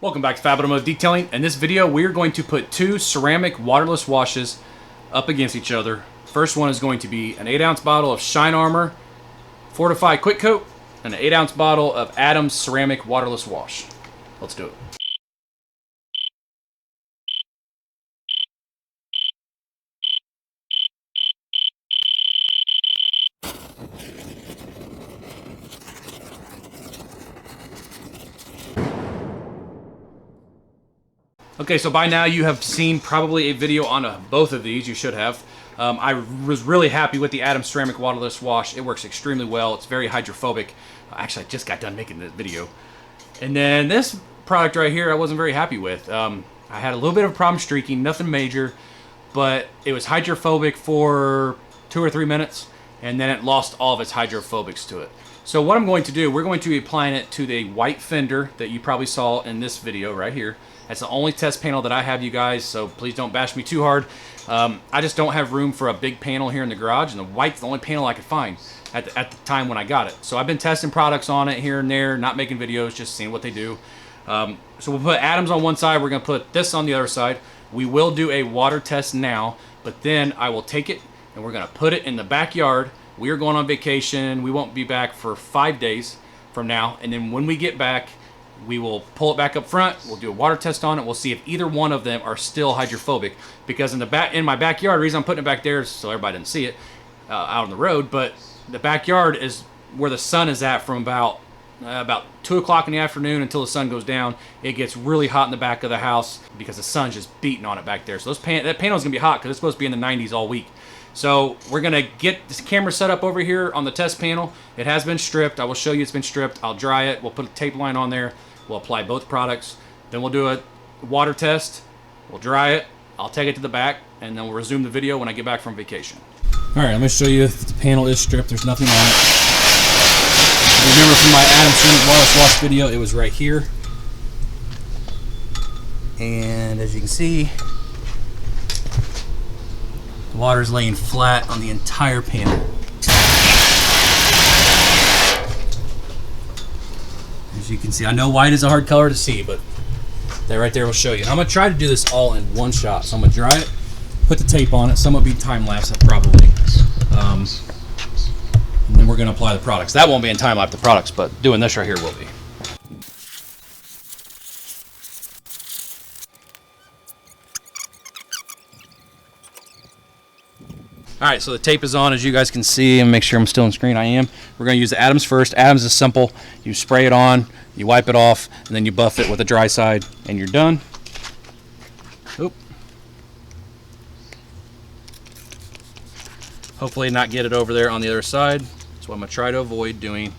Welcome back to FAB Automotive Detailing. In this video, we are going to put two ceramic waterless washes up against each other. First one is going to be an 8-ounce bottle of Shine Armor Fortify Quick Coat and an 8-ounce bottle of Adam's Ceramic Waterless Wash. Let's do it. Okay, so by now you have seen probably a video on both of these. You should have. I was really happy with the Adam's Ceramic Waterless Wash. It works extremely well. It's very hydrophobic. Actually, I just got done making this video. And then this product right here, I wasn't very happy with. I had a little bit of a problem streaking, nothing major, but it was hydrophobic for 2 or 3 minutes, and then it lost all of its hydrophobics to it. So what I'm going to do, we're going to be applying it to the white fender that you probably saw in this video right here. That's the only test panel that I have, you guys, so please don't bash me too hard. I just don't have room for a big panel here in the garage, and the white's the only panel I could find at the time when I got it. So I've been testing products on it here and there, not making videos, just seeing what they do. So we'll put Adam's on one side, we're going to put this on the other side. We will do a water test now, but then I will take it and we're going to put it in the backyard. We are going on vacation. We won't be back for 5 days from now, and then when we get back, we will pull it back up front. We'll do a water test on it. We'll see if either one of them are still hydrophobic. Because in my backyard, the reason I'm putting it back there is so everybody didn't see it out on the road. But the backyard is where the sun is at from about 2 o'clock in the afternoon until the sun goes down. It gets really hot in the back of the house because the sun's just beating on it back there. So that panel is gonna be hot because it's supposed to be in the 90s all week. So we're gonna get this camera set up over here on the test panel. It has been stripped. I will show you it's been stripped. I'll dry it. We'll put a tape line on there. We'll apply both products. Then we'll do a water test. We'll dry it. I'll take it to the back, and then we'll resume the video when I get back from vacation. All right, I'm gonna show you if the panel is stripped. There's nothing on it. Remember from my Adam's Ceramic Waterless Wash video, it was right here. And as you can see, the water is laying flat on the entire panel. As you can see, I know white is a hard color to see, but that right there will show you. And I'm going to try to do this all in one shot. So I'm going to dry it, put the tape on it. Some will be time-lapse, probably. And then we're going to apply the products. That won't be in time-lapse, the products, but doing this right here will be. All right, so the tape is on, as you guys can see, and make sure I'm still on screen. I am. We're going to use the Adam's first. Adam's is simple. You spray it on, you wipe it off, and then you buff it with the dry side, and you're done. Oop. Hopefully not get it over there on the other side. That's what I'm going to try to avoid doing.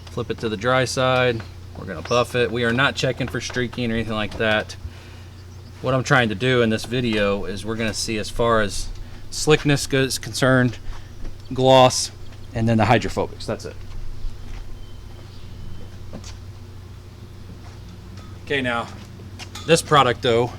Flip it to the dry side. We're going to buff it. We are not checking for streaking or anything like that. What I'm trying to do in this video is we're going to see as far as slickness is concerned, gloss, and then the hydrophobics. That's it. Okay, now this product though,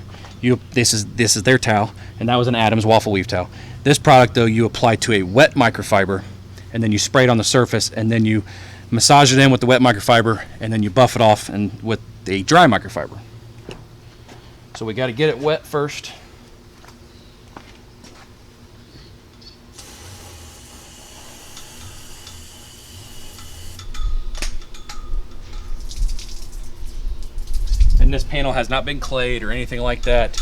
this is their towel, and that was an Adam's waffle weave towel. This product though, you apply to a wet microfiber, and then you spray it on the surface, and then you massage it in with the wet microfiber, and then you buff it off and with the dry microfiber. So we got to get it wet first. And this panel has not been clayed or anything like that,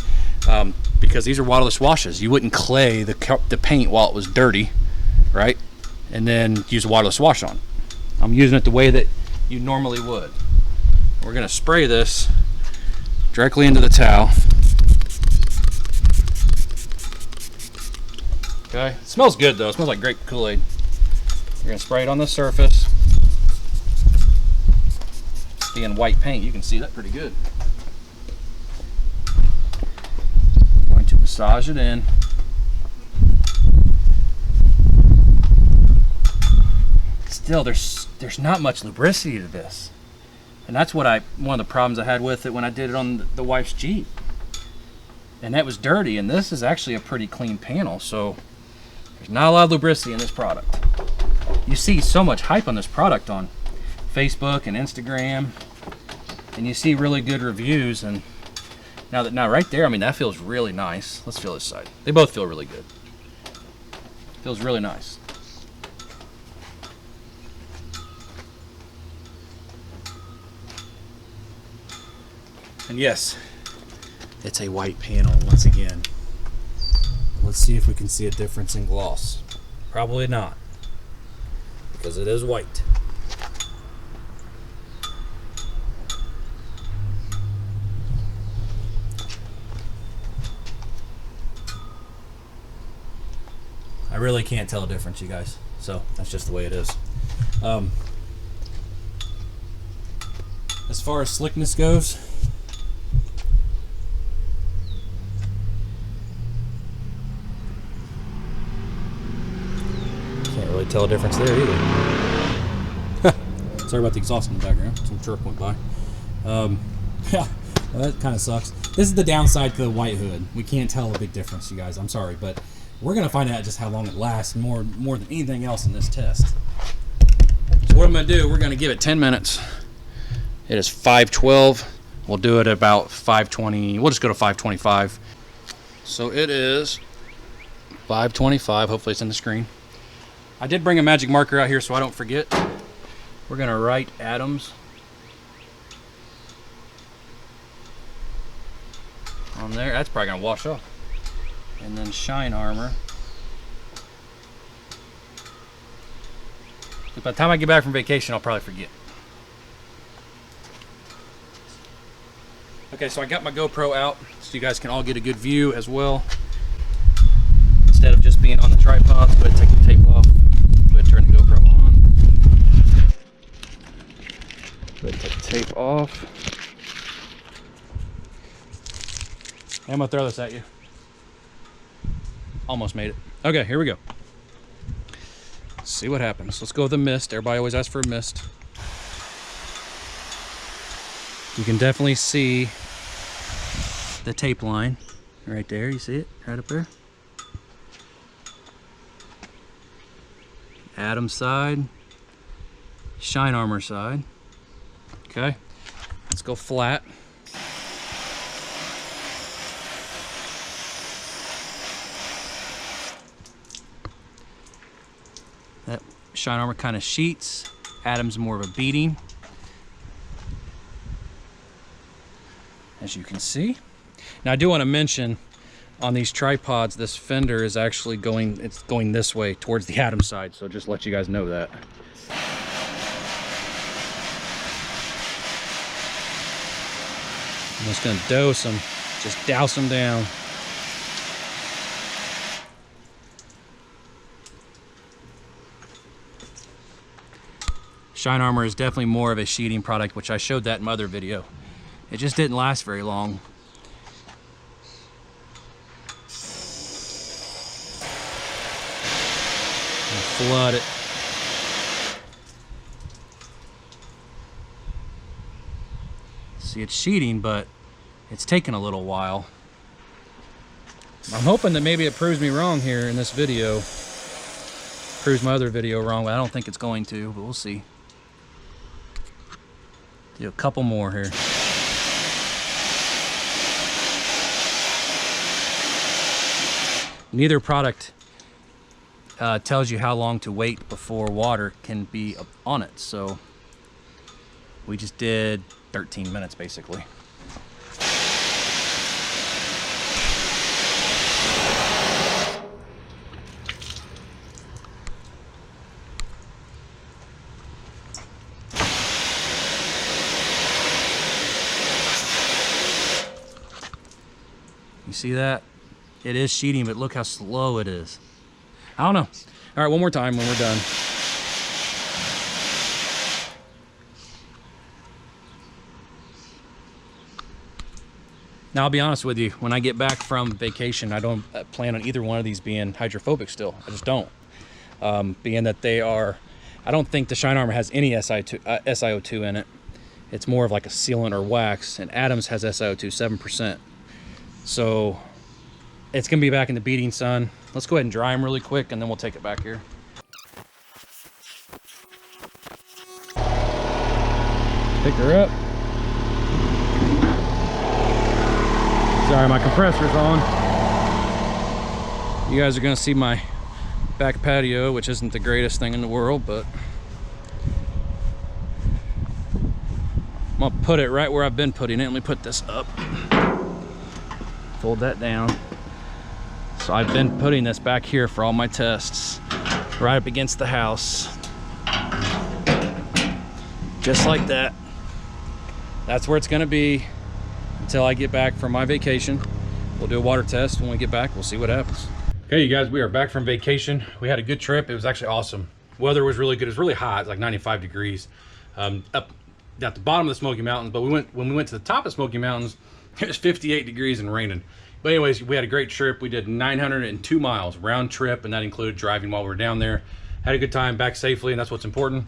because these are waterless washes. You wouldn't clay the paint while it was dirty, right? And then use a waterless wash on it. I'm using it the way that you normally would. We're going to spray this directly into the towel. Okay, it smells good though. It smells like grape Kool-Aid. You're going to spray it on the surface. Being white paint, you can see that pretty good. I'm going to massage it in. Still, there's not much lubricity to this, and that's one of the problems I had with it when I did it on the wife's Jeep, and that was dirty. And this is actually a pretty clean panel, so There's not a lot of lubricity in this product. You see so much hype on this product on Facebook and Instagram, and you see really good reviews, and now right there, I mean, that feels really nice. Let's feel this side. They both feel really good. Feels really nice. And yes, it's a white panel once again. Let's see if we can see a difference in gloss. Probably not, because it is white. I really can't tell a difference, you guys. So that's just the way it is. As far as slickness goes, can't really tell a difference there either. Sorry about the exhaust in the background. Some truck went by. Yeah, well, that kind of sucks. This is the downside to the white hood. We can't tell a big difference, you guys. I'm sorry, but we're gonna find out just how long it lasts more than anything else in this test. So what I'm gonna do, we're gonna give it 10 minutes. It is 5:12. We'll do it about 5:20. We'll just go to 5:25. So it is 5:25. Hopefully it's in the screen. I did bring a magic marker out here so I don't forget. We're gonna write Adams on there. That's probably gonna wash off. And then Shine Armor. By the time I get back from vacation, I'll probably forget. Okay, so I got my GoPro out so you guys can all get a good view as well. Instead of just being on the tripod, go ahead and take the tape off. Go ahead and turn the GoPro on. Go ahead and take the tape off. I'm gonna throw this at you. Almost made it. Okay, here we go. Let's see what happens. Let's go with the mist. Everybody always asks for a mist. You can definitely see the tape line right there. You see it right up there? Adams side, Shine Armor side. Okay, let's go flat. That Shine Armor kind of sheets. Adams more of a beading, as you can see. Now I do want to mention on these tripods, this fender is actually going this way towards the Adams side, so just let you guys know that. I'm just going to dose them, just douse them down. Shine Armor is definitely more of a sheeting product, which I showed that in my other video. It just didn't last very long. Flood it. See, it's sheeting, but it's taken a little while. I'm hoping that maybe it proves me wrong here in this video. Proves my other video wrong, but I don't think it's going to, but we'll see. Do a couple more here. Neither product tells you how long to wait before water can be on it, so we just did 13 minutes basically. You see that? It is sheeting, but look how slow it is. I don't know. All right, one more time when we're done. Now, I'll be honest with you. When I get back from vacation, I don't plan on either one of these being hydrophobic still. I just don't. Being that they are, I don't think the Shine Armor has any SiO2 in it. It's more of like a sealant or wax, and Adams has SiO2, 7%. So it's gonna be back in the beating sun. let's go ahead and dry them really quick, and then we'll take it back here. Pick her up. Sorry, my compressor's on. You guys are gonna see my back patio, which isn't the greatest thing in the world, but I'm gonna put it right where I've been putting it. Let me put this up. Fold that down. So I've been putting this back here for all my tests, right up against the house. Just like that. That's where it's gonna be until I get back from my vacation. We'll do a water test when we get back. We'll see what happens. Okay, you guys, we are back from vacation. We had a good trip. It was actually awesome. Weather was really good. It was really hot. It's like 95 degrees up at the bottom of the Smoky Mountains. But when we went to the top of Smoky Mountains, it was 58 degrees and raining. But anyways, we had a great trip. We did 902 miles round trip, and that included driving while we were down there. Had a good time, back safely, and that's what's important.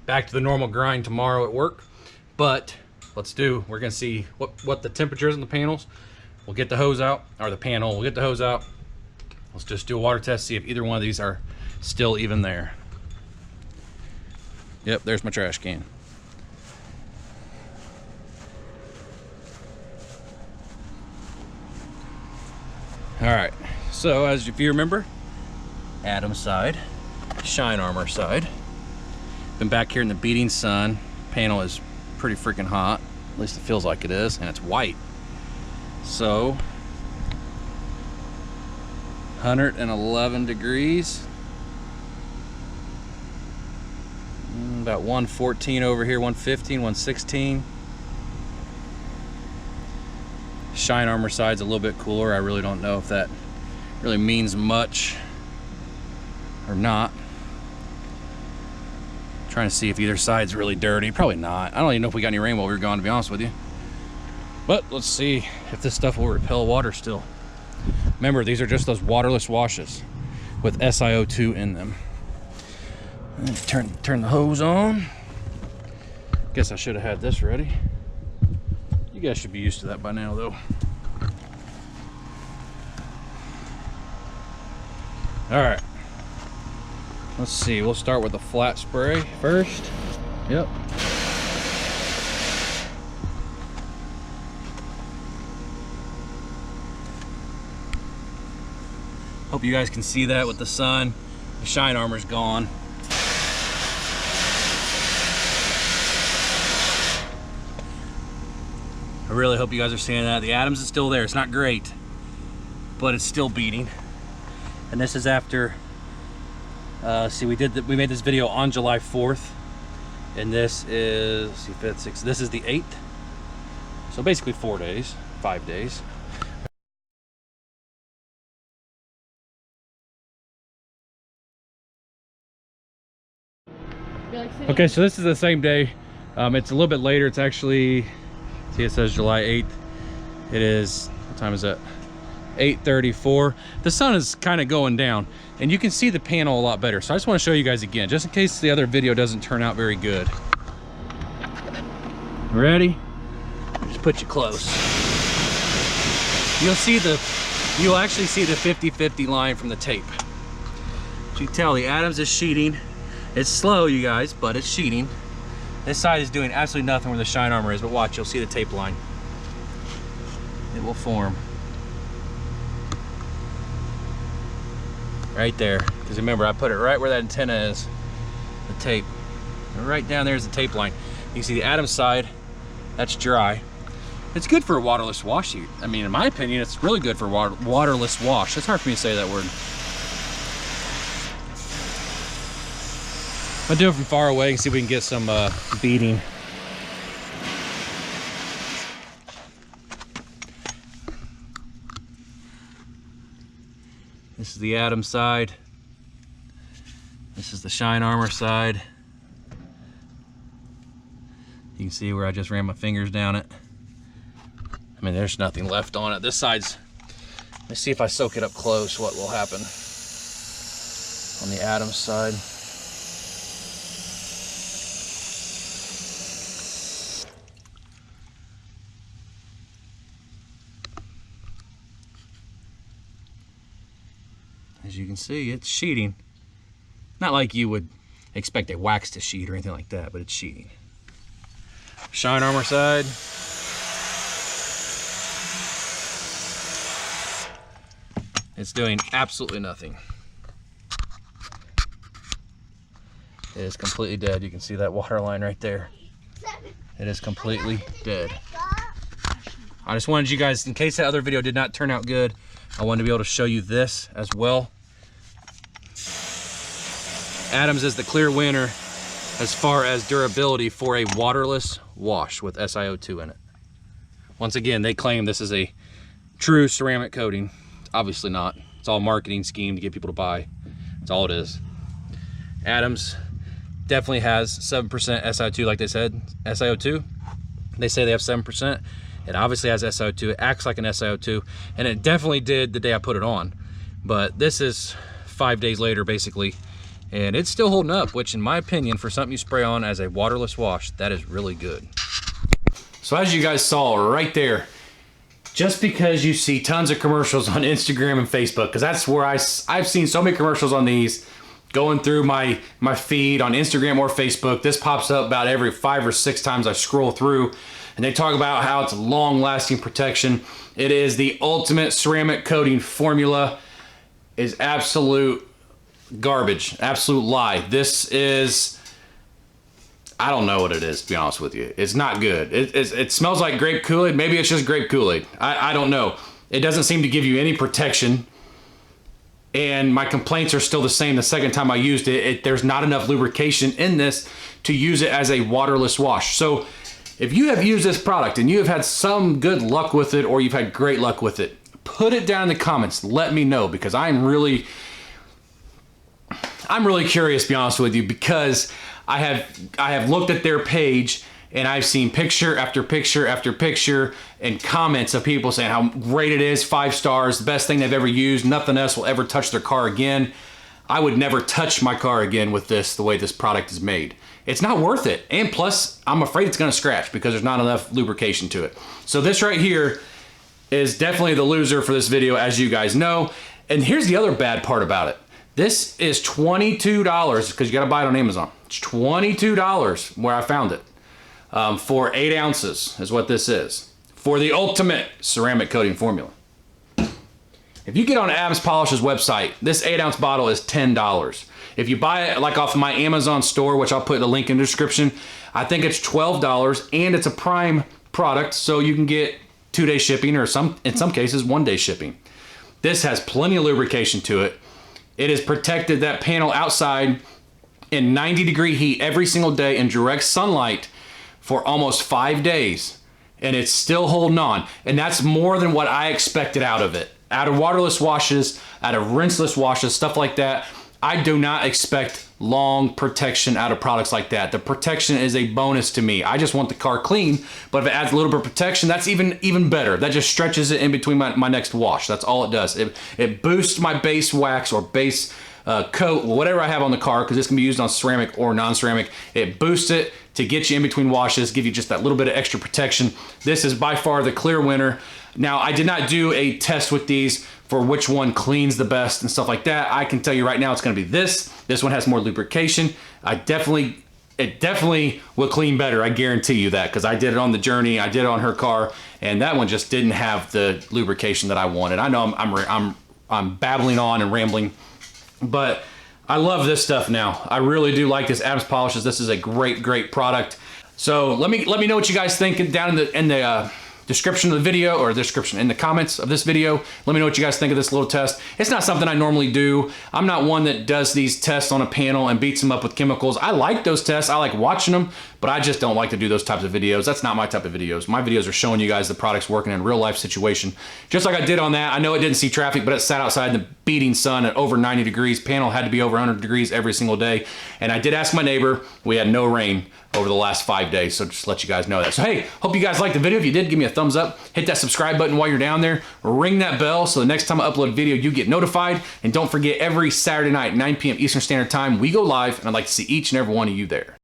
Back to the normal grind tomorrow at work. But we're gonna see what the temperature is in the panels. We'll get the hose out, or the panel, we'll get the hose out. Let's just do a water test, see if either one of these are still even there. Yep, there's my trash can. All right, so if you remember, Adam's side, Shine Armor side. Been back here in the beating sun. Panel is pretty freaking hot. At least it feels like it is, and it's white. So, 111 degrees. About 114 over here, 115, 116. Shine Armor side's a little bit cooler. I really don't know if that really means much or not. Trying to see if either side's really dirty. Probably not. I don't even know if we got any rain while we were gone, to be honest with you. But let's see if this stuff will repel water still. Remember, these are just those waterless washes with SiO2 in them. Turn the hose on. Guess I should have had this ready. You guys should be used to that by now, though. All right. Let's see. We'll start with a flat spray first. Yep. Hope you guys can see that with the sun. The Shine Armor's gone. I really hope you guys are seeing that. The Adams is still there. It's not great, but it's still beating. And this is after, see, we made this video on July 4th, and this is, see, 5th, 6th, this is the 8th. So basically 4 days, 5 days. Okay, so this is the same day. It's a little bit later. It's actually, see, it says July 8th. It is, what time is that? 8:34. The sun is kind of going down, and you can see the panel a lot better. So I just want to show you guys again, just in case the other video doesn't turn out very good. Ready? Just put you close. You'll actually see the 50-50 line from the tape. So you can tell the Adams is sheeting. It's slow, you guys, but it's sheeting. This side is doing absolutely nothing where the Shine Armor is, but watch, you'll see the tape line. It will form. Right there. Because remember, I put it right where that antenna is, the tape. And right down there is the tape line. You can see the Adams side, that's dry. It's good for a waterless wash. I mean, in my opinion, it's really good for waterless wash. It's hard for me to say that word. I'll do it from far away and see if we can get some beating. This is the Adams side. This is the Shine Armor side. You can see where I just ran my fingers down it. I mean, there's nothing left on it. This side's, let's see if I soak it up close, what will happen on the Adams side. As can see, it's sheeting. Not like you would expect a wax to sheet or anything like that, but it's sheeting. Shine armor side. It's doing absolutely nothing. It is completely dead. You can see that water line right there. It is completely dead. I just wanted you guys, in case that other video did not turn out good, I wanted to be able to show you this as well. Adams is the clear winner as far as durability for a waterless wash with SiO2 in it. Once again, they claim this is a true ceramic coating. It's obviously not. It's all a marketing scheme to get people to buy. That's all it is. Adams definitely has 7% SiO2, like they said. SiO2, they say they have 7%. It obviously has SiO2. It acts like an SiO2, and it definitely did the day I put it on. But this is 5 days later, basically, and it's still holding up, which in my opinion, for something you spray on as a waterless wash, that is really good. So as you guys saw right there, just because you see tons of commercials on Instagram and Facebook, because that's where I've seen so many commercials on these, going through my feed on Instagram or Facebook, this pops up about every 5 or 6 times I scroll through, and they talk about how it's long-lasting protection. It is the ultimate ceramic coating formula. Is absolute garbage, absolute lie. This is, I don't know what it is, to be honest with you. It's not good. It smells like grape Kool-Aid. Maybe it's just grape Kool-Aid. I don't know. It doesn't seem to give you any protection. And my complaints are still the same the second time I used it. There's not enough lubrication in this to use it as a waterless wash. So if you have used this product and you have had some good luck with it, or you've had great luck with it, put it down in the comments. Let me know, because I'm really curious, to be honest with you, because I have looked at their page and I've seen picture after picture after picture and comments of people saying how great it is, 5 stars, the best thing they've ever used, nothing else will ever touch their car again. I would never touch my car again with this, the way this product is made. It's not worth it. And plus, I'm afraid it's gonna scratch because there's not enough lubrication to it. So this right here is definitely the loser for this video, as you guys know. And here's the other bad part about it. This is $22, because you gotta buy it on Amazon. It's $22 where I found it. For 8 ounces is what this is. For the ultimate ceramic coating formula. If you get on Adams Polish's website, this 8-ounce bottle is $10. If you buy it like off of my Amazon store, which I'll put the link in the description, I think it's $12, and it's a Prime product, so you can get 2-day shipping, or in some cases 1-day shipping. This has plenty of lubrication to it. It has protected that panel outside in 90-degree heat every single day in direct sunlight for almost 5 days, and it's still holding on. And that's more than what I expected out of it. Out of waterless washes, out of rinseless washes, stuff like that, I do not expect long protection out of products like that. The protection is a bonus to me. I just want the car clean, but if it adds a little bit of protection, that's even better. That just stretches it in between my next wash. That's all it does. It boosts my base wax or base coat, whatever I have on the car, because this can be used on ceramic or non-ceramic. It boosts it to get you in between washes, give you just that little bit of extra protection. This is by far the clear winner. Now, I did not do a test with these for which one cleans the best and stuff like that. I can tell you right now it's gonna be this. This one has more lubrication. It definitely will clean better, I guarantee you that, because I did it on the Journey, I did it on her car, and that one just didn't have the lubrication that I wanted. I know I'm babbling on and rambling, but I love this stuff now. I really do like this Adams Polishes. This is a great product. So let me know what you guys think down in the description of the video, or description in the comments of this video. Let me know what you guys think of this little test. It's not something I normally do. I'm not one that does these tests on a panel and beats them up with chemicals. I like those tests. I like watching them, but I just don't like to do those types of videos. That's not my type of videos. My videos are showing you guys the products working in a real life situation. Just like I did on that. I know it didn't see traffic, but it sat outside in the beating sun at over 90 degrees. Panel had to be over 100 degrees every single day. And I did ask my neighbor. We had no rain over the last 5 days, so just let you guys know that. So hey, hope you guys liked the video. If you did, give me a thumbs up. Hit that subscribe button while you're down there. Ring that bell so the next time I upload a video, you get notified. And don't forget, every Saturday night, 9 p.m. Eastern Standard Time, we go live, and I'd like to see each and every one of you there.